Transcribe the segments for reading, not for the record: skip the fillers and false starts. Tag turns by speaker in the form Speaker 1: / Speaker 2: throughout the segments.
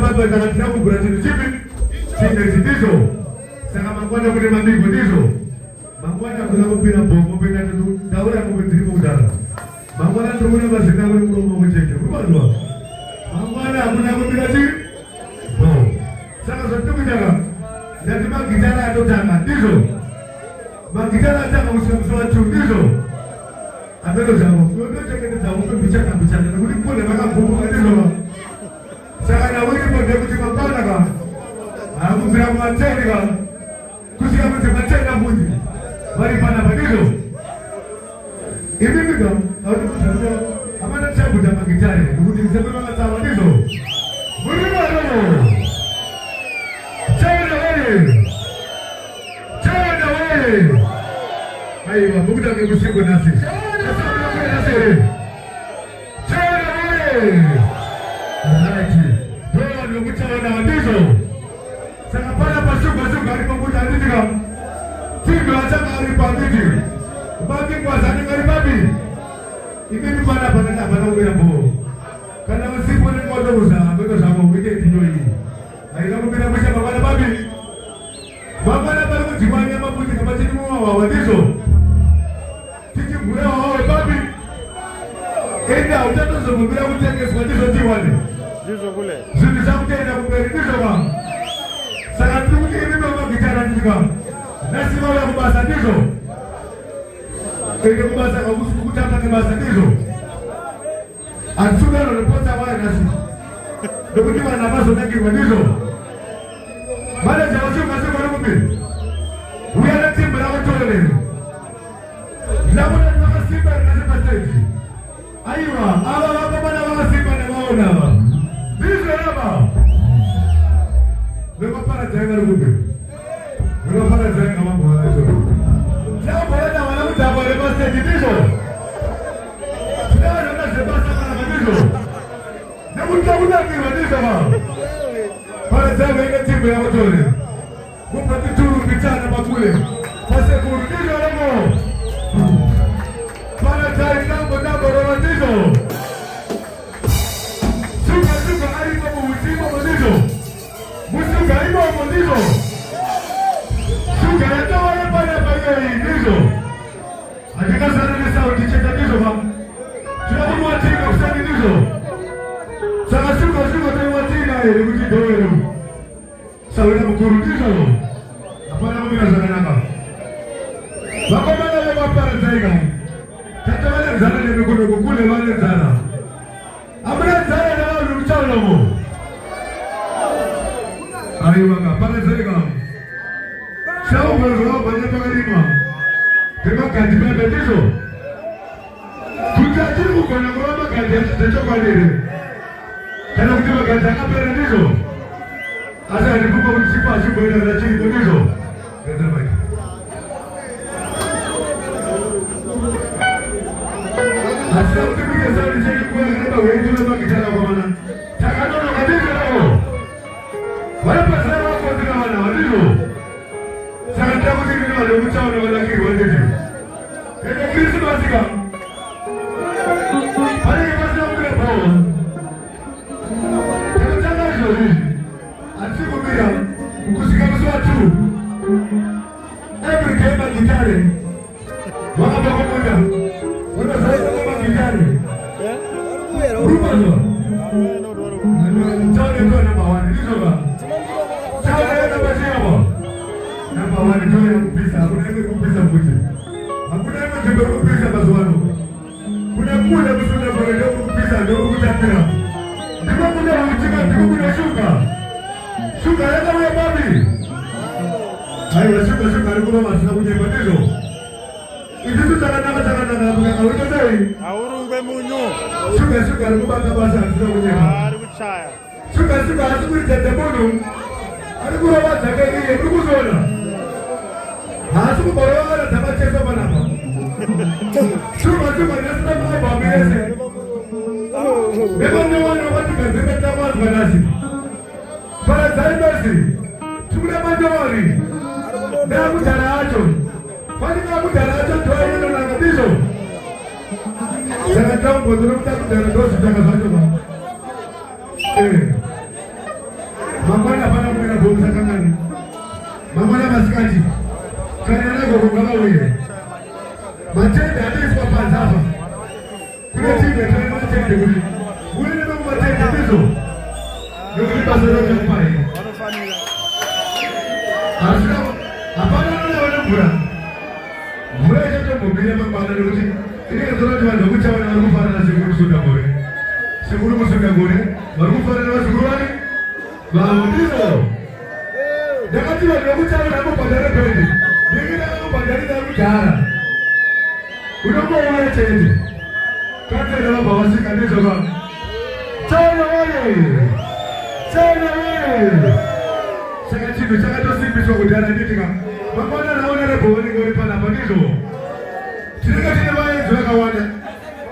Speaker 1: baba takatifu kubrajini chipi chinde ndizo sanga mangwana kule mandigo ndizo mangwana kuna kupira bongo pena tu daura kupindiri kudala mangwana tukuna basika kule mrongo kucheke kubadwa mangwana kuna kupira chi bo sanga zote kujanga lazima gitara atotanga ndizo magitara atanga usikumsoa ndizo abelo zabo ndio cheke zabo kubichana bichana kuli kule makabubu ndizo saka na wewe kwa ndio kutima bana ka hapo bila mateni ka kusikia mtu mateni mbuzi bali pana badizo hivi ndio au tutasema amana chabu za magitari ndio nisema kama sawa ndizo mlima ndio chana wewe aiwa buda ngebusiku nasi chana wewe na ndizo sasa pala pasuka alipokuja ndika timu acha alipandiki baki kwa zani ngalibabi ikini bana bana ubira bo kana usipo ni ngodo uza ngodo za ngombe ndio hii aina mbira mwisha bana babi bana bana kujimanya mabuti kama chini wa ndizo tiki bure wao babi enda utatozo mbira utenge kwa ndizo tiwale ndizo kule zini zangu tena kuberi ndizo ba sasa tukuti hivi ndio gitara ndika nasi wala kubasa ndizo ile kubasa kwa kutaka kubasa ndizo atuga na ripota wale nasi ndio kwa na baso ndiki kwa ndizo baada ya wasio kasi kwa rubi uya timu na watu wale labda na simba na stage aiwa hawa wako bana wa simba na waona ndizo hapa leo para jenga rubi leo para jenga mambo hayo leo para wala mtabo le basi ndizo leo na sebasa kana ndizo na mtabo kwa ndizo baba para jenga ile timu ya watu wale kupata turu kitana makule pase kurudisha leo para jenga mambo roho ndizo ndizo suka ya wale pale pale ndizo hakika sana ni sauti cheka ndizo ba tunaomba tika kusani ndizo sasa suka tena tina ile kujidoero sawa na mkurudizo hapana mimi nazana namba baba bana le bapara zaiga tata wale zana ni mikono kule wale zana abra zana na wale mchalo mo aiwa para zega sawa bwana bwana tukalima kama kazi baba ndizo tukajibu kwa ngoma kazi tete kwa nini kana kutoka kazi akapera ndizo asa alikuwa msipa sipo ile na chini ndizo kaza baki asa ukipiga sauti chini kwa nenda wewe ndio makitana kwa maana takano na ndizo nao wala pasara wako ndio wana walizo sasa tabu ndio wale mchao na wala kile wale ndio ndio Kristo wasika pale basi ule pao kama tangazo hili asikubira ukusika mswa tu every game gitare waka kwa moja wana sasa kama gitare rubazo ndio ndio na mawani hizo ba namba wani toa kupisa hakuna ile kupisa mbuzi hakuna ile jambo kupisa bazwano kuna kule msunda kwa leo kupisa ndio kutapira ndipo kuna uchika ndipo kuna shuka yaka wewe babi hayo shuka alikuwa masina kwenye badizo hizo takana kwa kawaida dai aurumbe munyu shuka alikuwa kabisa ndio kwenye alibuchaya shuka asubiri tatabono alikuwa wacha kile ilikuwa hasu bora tabachezo banapa chuma nasema baba mbele bebo ndio watu kazi kama banasi para zaibasi chuma majori na mtaracho fani kama mtaracho toa na ngadizo sasa tambo ndio mtaka ndio sitaka hapo bomsa kangani. Mangwana masikati. Kana nako kungaba uye. Matende adiswa panzapa. Kuna timu ya tena matende kuli. Ule ndio matende ndizo. Ndio basi ndio mpaye. Asira hapana ndio wanakula. Mura yetu mobile mabana ndio kuti. Ile ndio ndio ndio kuchawa na kufara na sikuru suda bore. Sikuru musuda bore. Marufara na sikuru wani. Baadizo. Dakati wa ndio kuchawa na kupandana pende. Nyingine hapo bandari na kujara. Unaomba wewe tete. Kati na baba wasika ndizo baba. Chana wewe. Chana wewe. Saka chini chaka to simbi so kujara nditika. Mabona naona lebo wani ngori pana bandizo. Chirika chini bae zweka wana.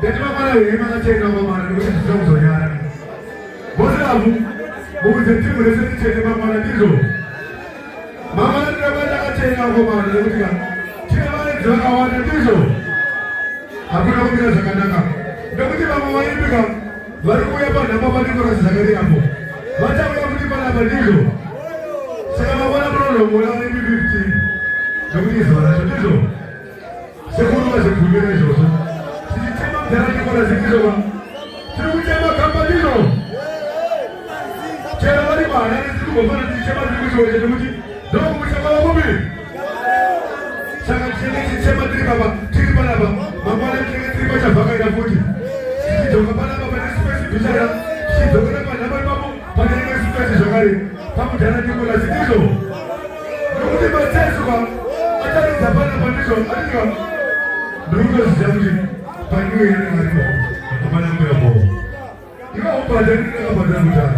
Speaker 1: Deti mama wewe mama chena mama na ndio sio yara. Bosi abu. Bosi timu lese chene mama na ndizo. Mama ndio bada chena mama na ndio tika. Chini bae zweka wana ndizo. Hakuna kumira zakandaka. Ndio kuti mama waibika. Bari kuya bana mama ndio kwa zakari hapo. Wacha kuya kuti bana bandizo. Saka mabona bro mola ni 50. Ndio kuti zona ndizo. Seguro wa zikumira hizo. Sijitema mtarani kwa zikizo wa. Tunakutema kamba ndizo. Chela wali bana ni siku bana sijitema zikizo wa ndio kuti. Ndio kuchama wa mbi. Saka chini sijitema baba. Baba, mama ni tripa cha baka ina futi. Sisi toka bana baba ni space bijara. Sisi toka bana baba bana ni space jogari. Kama jana niko la zikizo. Ndio mateso kwa hata ni zabana bandizo alika. Ndio zamuji. Panyo yale ngalipo. Bana mwe hapo. Iwa upande ni kama bana mtana.